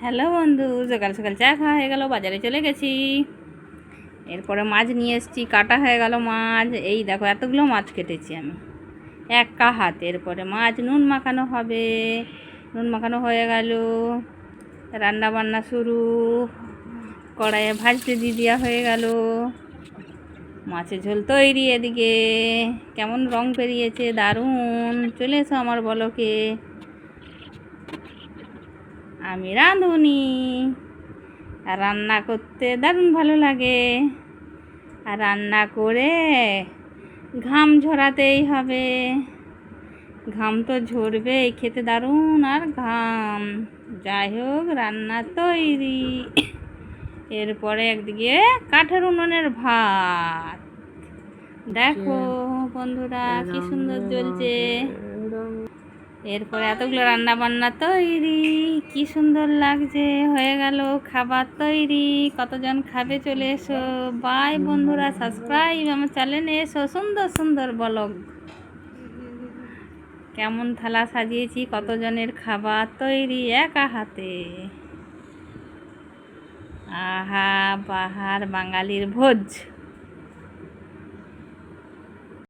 Hello বন্ধু, সকাল সকাল চা খাওয়া হয়ে গেল, বাজারে চলে গেছি। এরপরে মাছ নিয়ে এসেছি, কাটা হয়ে গেল মাছ। এই দেখো এতগুলো মাছ কেটেছি আমি একা হাতে। এরপরে মাছ নুন মাখানো হবে, নুন মাখানো হয়ে গেল, রান্না বান্না শুরু। কড়াইয়ে ভাজতে দিয়ে দেওয়া হয়ে গেল, মাছের ঝোল তৈরি। এদিকে কেমন রং বেরিয়েছে, দারুণ। চলে এসো আমার বলকে, আমি রাঁধুনি। আর রান্না করতে দারুণ ভালো লাগে। আর রান্না করে ঘাম ঝরাতেই হবে, ঘাম তো ঝরবেই, খেতে দারুণ। আর ঘাম, যাই হোক, রান্না তৈরি। এরপরে একদিকে কাঠের উনুনের ভাত, দেখো বন্ধুরা কি সুন্দর জ্বলছে। এরপরে এতগুলো রান্না বান্না তৈরি, কি সুন্দর লাগছে। হয়ে গেল খাবার তৈরি। কতজন খাবে চলে এসো। বাই বন্ধুরা, সাবস্ক্রাইব আমার চ্যানেলে এসো। সুন্দর সুন্দর ব্লগ, কেমন থালা সাজিয়েছি, কতজনের খাবার তৈরি একা হাতে। আহা বাহার বাঙালির ভোজ।